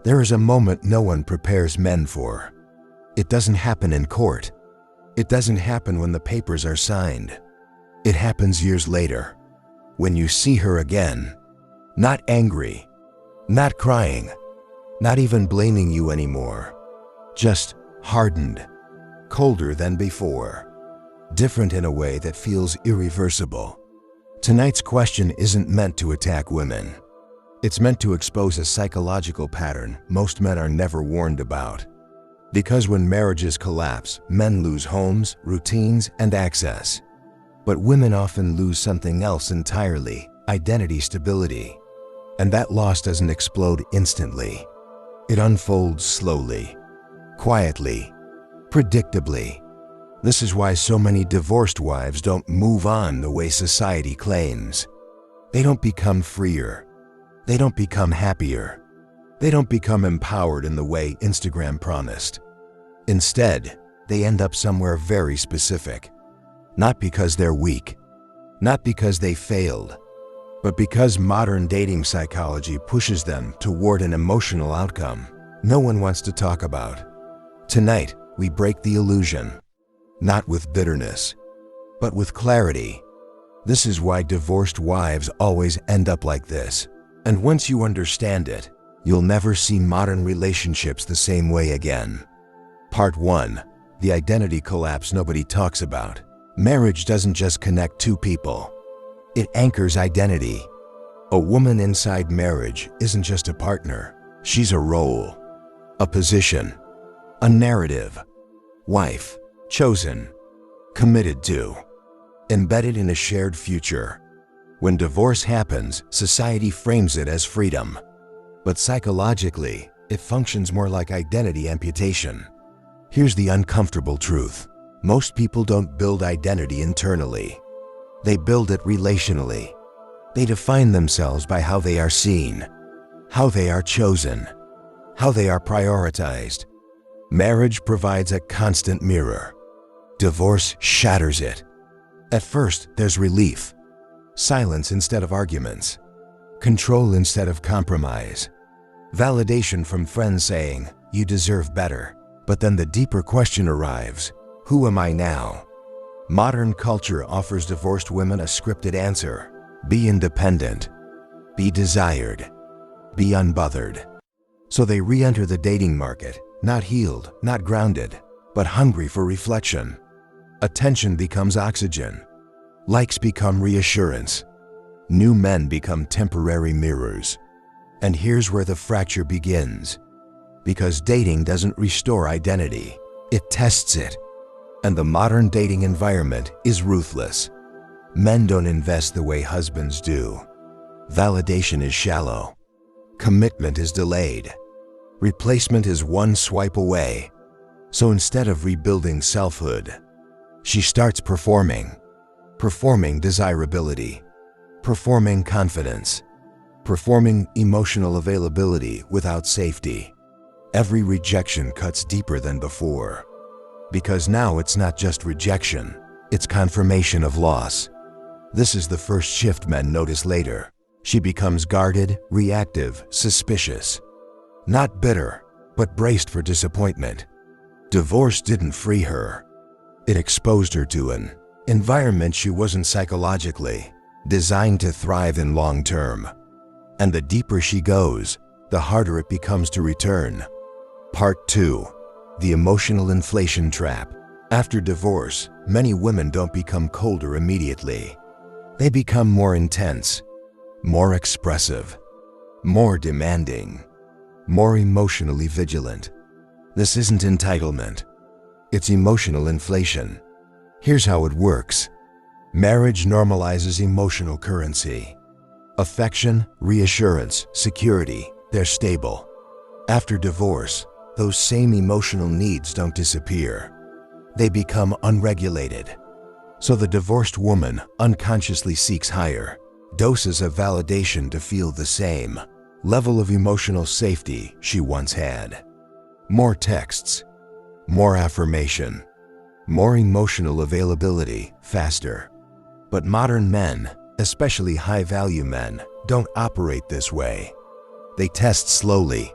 There is a moment no one prepares men for. It doesn't happen in court. It doesn't happen when the papers are signed. It happens years later, when you see her again, not angry, not crying, not even blaming you anymore, just hardened, colder than before, different in a way that feels irreversible. Tonight's question isn't meant to attack women. It's meant to expose a psychological pattern most men are never warned about. Because when marriages collapse, men lose homes, routines, and access. But women often lose something else entirely: identity stability. And that loss doesn't explode instantly. It unfolds slowly, quietly, predictably. This is why so many divorced wives don't move on the way society claims. They don't become freer. They don't become happier. They don't become empowered in the way Instagram promised. Instead, they end up somewhere very specific. Not because they're weak, not because they failed, but because modern dating psychology pushes them toward an emotional outcome no one wants to talk about. Tonight, we break the illusion, not with bitterness, but with clarity. This is why divorced wives always end up like this. And once you understand it, you'll never see modern relationships the same way again. Part 1. The identity collapse nobody talks about. Marriage doesn't just connect two people. It anchors identity. A woman inside marriage isn't just a partner. She's a role, a position, a narrative. Wife, chosen, committed to, embedded in a shared future. When divorce happens, society frames it as freedom. But psychologically, it functions more like identity amputation. Here's the uncomfortable truth. Most people don't build identity internally. They build it relationally. They define themselves by how they are seen, how they are chosen, how they are prioritized. Marriage provides a constant mirror. Divorce shatters it. At first, there's relief. Silence instead of arguments. Control instead of compromise. Validation from friends saying, "You deserve better." But then the deeper question arrives: who am I now? Modern culture offers divorced women a scripted answer. Be independent. Be desired. Be unbothered. So they re-enter the dating market, not healed, not grounded, but hungry for reflection. Attention becomes oxygen. Likes become reassurance. New men become temporary mirrors. And here's where the fracture begins. Because dating doesn't restore identity, it tests it. And the modern dating environment is ruthless. Men don't invest the way husbands do. Validation is shallow. Commitment is delayed. Replacement is one swipe away. So instead of rebuilding selfhood, she starts performing. Performing desirability. Performing confidence. Performing emotional availability without safety. Every rejection cuts deeper than before. Because now it's not just rejection, it's confirmation of loss. This is the first shift men notice later. She becomes guarded, reactive, suspicious. Not bitter, but braced for disappointment. Divorce didn't free her. It exposed her to an environment she wasn't psychologically designed to thrive in long term. And the deeper she goes, the harder it becomes to return. Part 2. The emotional inflation trap. After divorce, many women don't become colder immediately. They become more intense, more expressive, more demanding, more emotionally vigilant. This isn't entitlement. It's emotional inflation. Here's how it works. Marriage normalizes emotional currency. Affection, reassurance, security, they're stable. After divorce, those same emotional needs don't disappear. They become unregulated. So the divorced woman unconsciously seeks higher doses of validation to feel the same level of emotional safety she once had. More texts, more affirmation, more emotional availability faster. But modern men, especially high-value men, don't operate this way. They test slowly.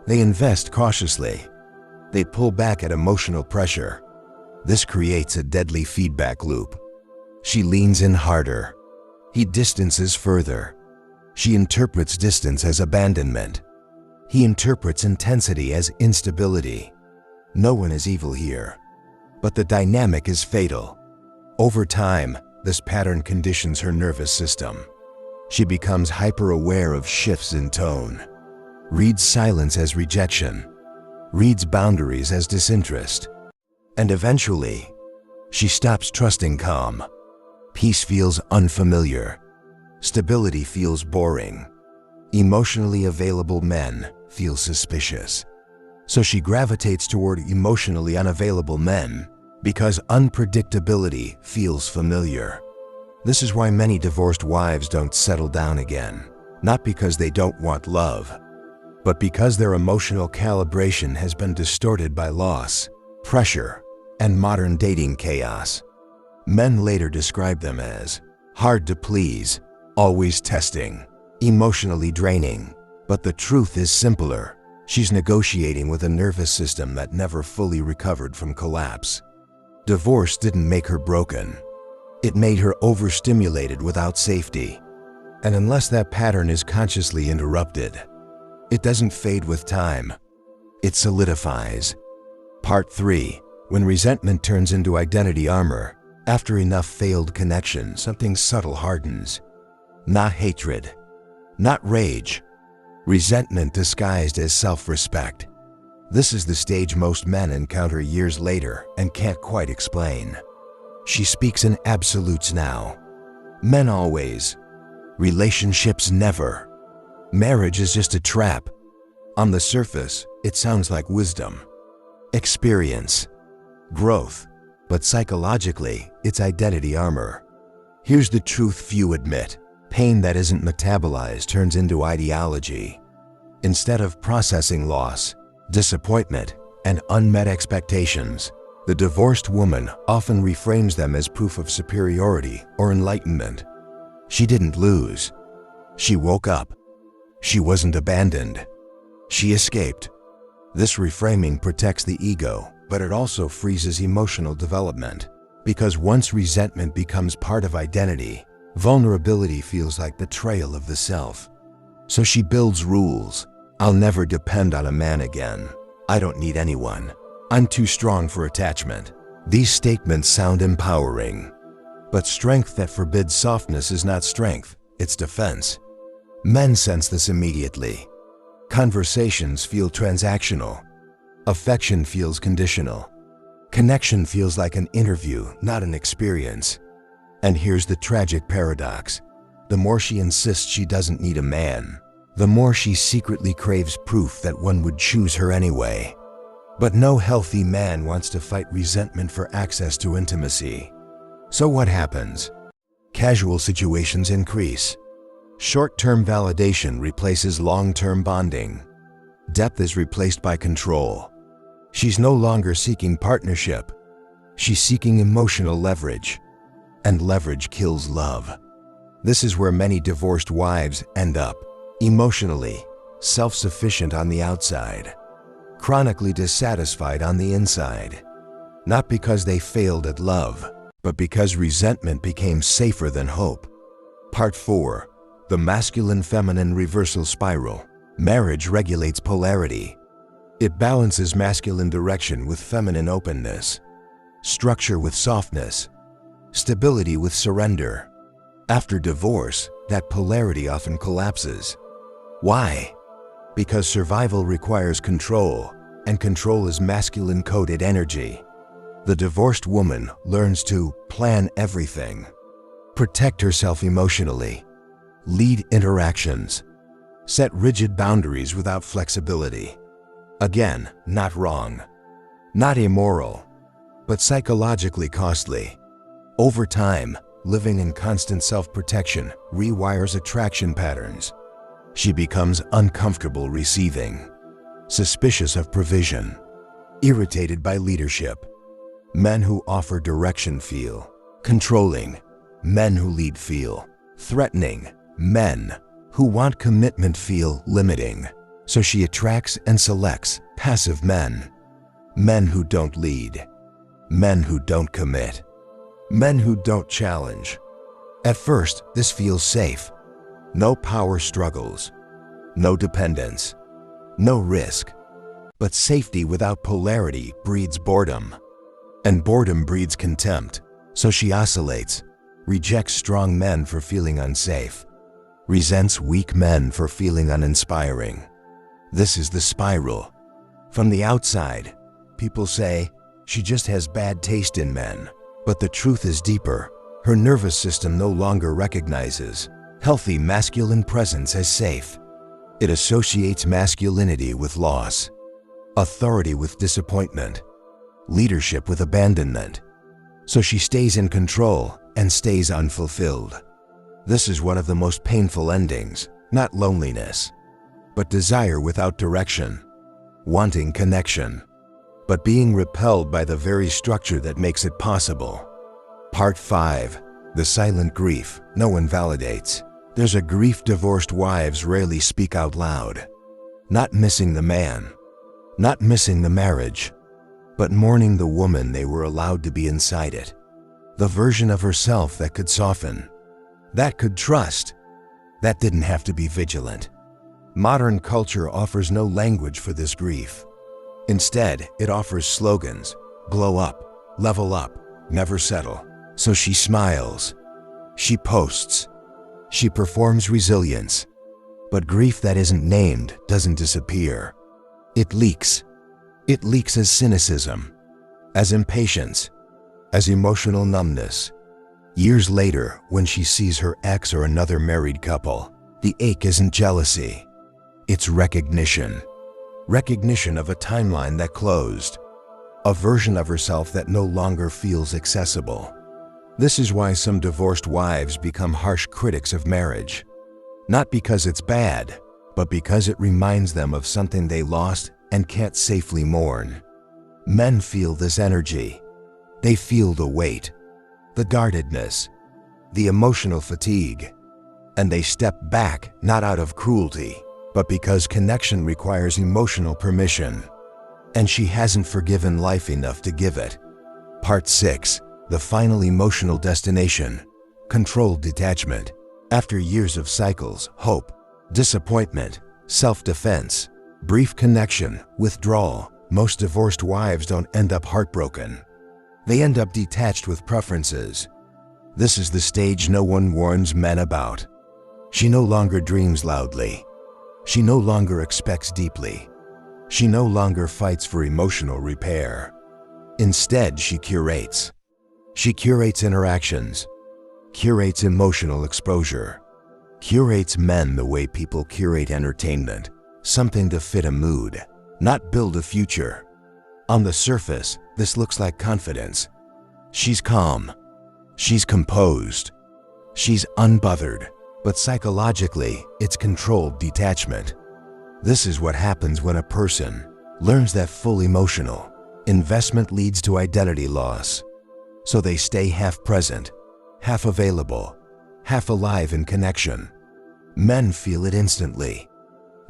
They invest cautiously. They pull back at emotional pressure. This creates a deadly feedback loop. She leans in harder. He distances further. She interprets distance as abandonment. He interprets intensity as instability. No one is evil here, but the dynamic is fatal. Over time, this pattern conditions her nervous system. She becomes hyper-aware of shifts in tone, reads silence as rejection, reads boundaries as disinterest, and eventually, she stops trusting calm. Peace feels unfamiliar. Stability feels boring. Emotionally available men feel suspicious. So she gravitates toward emotionally unavailable men because unpredictability feels familiar. This is why many divorced wives don't settle down again, not because they don't want love, but because their emotional calibration has been distorted by loss, pressure, and modern dating chaos. Men later describe them as hard to please, always testing, emotionally draining. But the truth is simpler. She's negotiating with a nervous system that never fully recovered from collapse. Divorce didn't make her broken. It made her overstimulated without safety. And unless that pattern is consciously interrupted, it doesn't fade with time. It solidifies. Part 3. When resentment turns into identity armor. After enough failed connection, something subtle hardens. Not hatred, not rage. Resentment disguised as self-respect. This is the stage most men encounter years later and can't quite explain. She speaks in absolutes now. Men always. Relationships never. Marriage is just a trap. On the surface, it sounds like wisdom, experience, growth, but psychologically, it's identity armor. Here's the truth few admit. Pain that isn't metabolized turns into ideology. Instead of processing loss, disappointment, and unmet expectations, the divorced woman often reframes them as proof of superiority or enlightenment. She didn't lose. She woke up. She wasn't abandoned. She escaped. This reframing protects the ego, but it also freezes emotional development. Because once resentment becomes part of identity, vulnerability feels like betrayal of the self. So she builds rules. I'll never depend on a man again. I don't need anyone. I'm too strong for attachment. These statements sound empowering. But strength that forbids softness is not strength, it's defense. Men sense this immediately. Conversations feel transactional. Affection feels conditional. Connection feels like an interview, not an experience. And here's the tragic paradox. The more she insists she doesn't need a man, the more she secretly craves proof that one would choose her anyway. But no healthy man wants to fight resentment for access to intimacy. So what happens? Casual situations increase. Short-term validation replaces long-term bonding. Depth is replaced by control. She's no longer seeking partnership. She's seeking emotional leverage. And leverage kills love. This is where many divorced wives end up. Emotionally, self-sufficient on the outside. Chronically dissatisfied on the inside. Not because they failed at love, but because resentment became safer than hope. Part 4. The masculine-feminine reversal spiral. Marriage regulates polarity. It balances masculine direction with feminine openness, structure with softness, stability with surrender. After divorce, that polarity often collapses. Why? Because survival requires control, and control is masculine-coded energy. The divorced woman learns to plan everything, protect herself emotionally, lead interactions, set rigid boundaries without flexibility. Again, not wrong, not immoral, but psychologically costly. Over time, living in constant self-protection rewires attraction patterns. She becomes uncomfortable receiving, suspicious of provision, irritated by leadership. Men who offer direction feel controlling. Men who lead feel threatening. Men who want commitment feel limiting. So she attracts and selects passive men. Men who don't lead. Men who don't commit. Men who don't challenge. At first, this feels safe. No power struggles. No dependence. No risk. But safety without polarity breeds boredom. And boredom breeds contempt. So she oscillates, rejects strong men for feeling unsafe, resents weak men for feeling uninspiring. This is the spiral. From the outside, people say, she just has bad taste in men. But the truth is deeper. Her nervous system no longer recognizes healthy masculine presence as safe. It associates masculinity with loss, authority with disappointment, leadership with abandonment. So she stays in control and stays unfulfilled. This is one of the most painful endings, not loneliness, but desire without direction, wanting connection, but being repelled by the very structure that makes it possible. Part 5. The silent grief no one validates. There's a grief divorced wives rarely speak out loud. Not missing the man, not missing the marriage, but mourning the woman they were allowed to be inside it. The version of herself that could soften, that could trust, that didn't have to be vigilant. Modern culture offers no language for this grief. Instead, it offers slogans: glow up, level up, never settle. So she smiles, she posts, she performs resilience. But grief that isn't named doesn't disappear. It leaks. It leaks as cynicism, as impatience, as emotional numbness. Years later, when she sees her ex or another married couple, the ache isn't jealousy. It's recognition. Recognition of a timeline that closed. A version of herself that no longer feels accessible. This is why some divorced wives become harsh critics of marriage. Not because it's bad, but because it reminds them of something they lost and can't safely mourn. Men feel this energy. They feel the weight, the guardedness, the emotional fatigue, and they step back not out of cruelty, but because connection requires emotional permission, and she hasn't forgiven life enough to give it. Part 6. The final emotional destination. Controlled detachment. After years of cycles, hope, disappointment, self-defense, brief connection, withdrawal, most divorced wives don't end up heartbroken. They end up detached with preferences. This is the stage no one warns men about. She no longer dreams loudly. She no longer expects deeply. She no longer fights for emotional repair. Instead, she curates. She curates interactions, curates emotional exposure, curates men the way people curate entertainment, something to fit a mood, not build a future. On the surface, this looks like confidence. She's calm. She's composed. She's unbothered. But psychologically, it's controlled detachment. This is what happens when a person learns that full emotional investment leads to identity loss. So they stay half present, half available, half alive in connection. Men feel it instantly.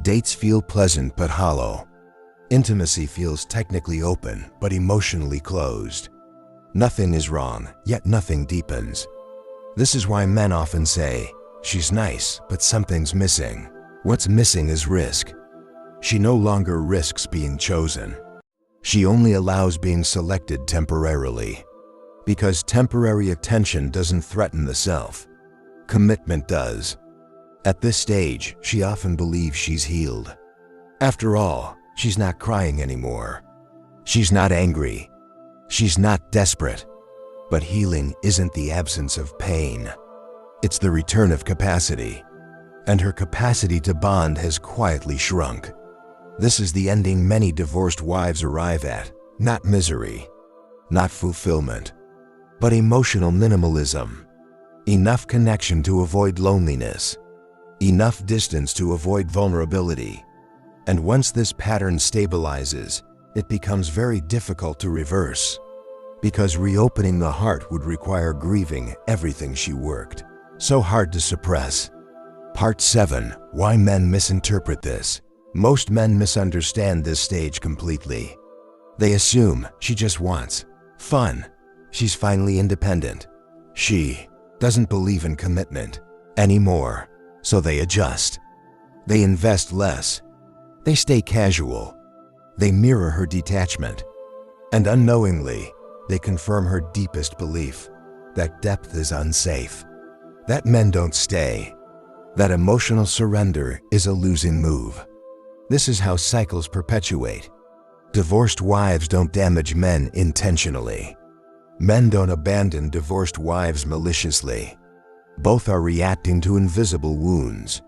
Dates feel pleasant but hollow. Intimacy feels technically open but emotionally closed. Nothing is wrong, yet nothing deepens. This is why men often say, "She's nice, but something's missing." What's missing is risk. She no longer risks being chosen. She only allows being selected temporarily. Because temporary attention doesn't threaten the self. Commitment does. At this stage, she often believes she's healed. After all, she's not crying anymore. She's not angry. She's not desperate. But healing isn't the absence of pain. It's the return of capacity. And her capacity to bond has quietly shrunk. This is the ending many divorced wives arrive at. Not misery, not fulfillment, but emotional minimalism. Enough connection to avoid loneliness. Enough distance to avoid vulnerability. And once this pattern stabilizes, it becomes very difficult to reverse. Because reopening the heart would require grieving everything she worked so hard to suppress. Part 7. Why men misinterpret this. Most men misunderstand this stage completely. They assume she just wants fun. She's finally independent. She doesn't believe in commitment anymore, so they adjust. They invest less. They stay casual. They mirror her detachment. And unknowingly, they confirm her deepest belief that depth is unsafe, that men don't stay, that emotional surrender is a losing move. This is how cycles perpetuate. Divorced wives don't damage men intentionally. Men don't abandon divorced wives maliciously. Both are reacting to invisible wounds.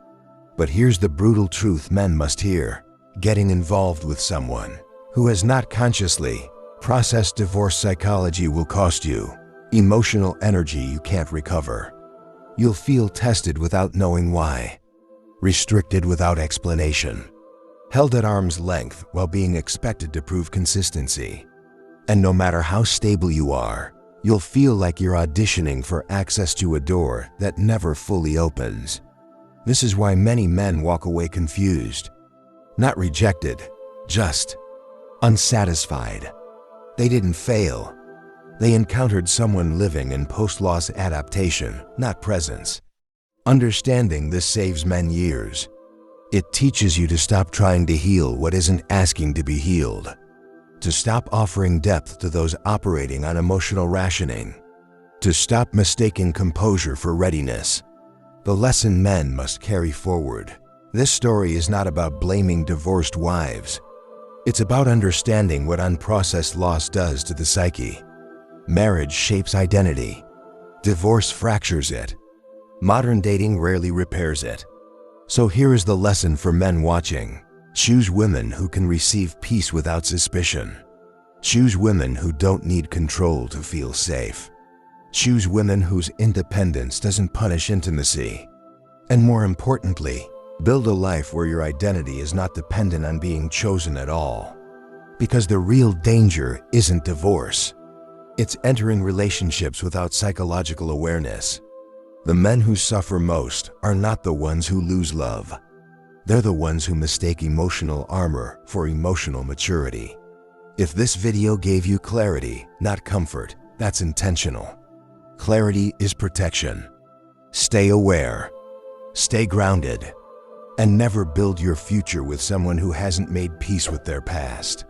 But here's the brutal truth men must hear. Getting involved with someone who has not consciously processed divorce psychology will cost you emotional energy you can't recover. You'll feel tested without knowing why, restricted without explanation, held at arm's length while being expected to prove consistency. And no matter how stable you are, you'll feel like you're auditioning for access to a door that never fully opens. This is why many men walk away confused. Not rejected, just unsatisfied. They didn't fail. They encountered someone living in post-loss adaptation, not presence. Understanding this saves men years. It teaches you to stop trying to heal what isn't asking to be healed, to stop offering depth to those operating on emotional rationing, to stop mistaking composure for readiness. The lesson men must carry forward. This story is not about blaming divorced wives. It's about understanding what unprocessed loss does to the psyche. Marriage shapes identity. Divorce fractures it. Modern dating rarely repairs it. So here is the lesson for men watching. Choose women who can receive peace without suspicion. Choose women who don't need control to feel safe. Choose women whose independence doesn't punish intimacy. And more importantly, build a life where your identity is not dependent on being chosen at all. Because the real danger isn't divorce. It's entering relationships without psychological awareness. The men who suffer most are not the ones who lose love. They're the ones who mistake emotional armor for emotional maturity. If this video gave you clarity, not comfort, that's intentional. Clarity is protection. Stay aware. Stay grounded. And never build your future with someone who hasn't made peace with their past.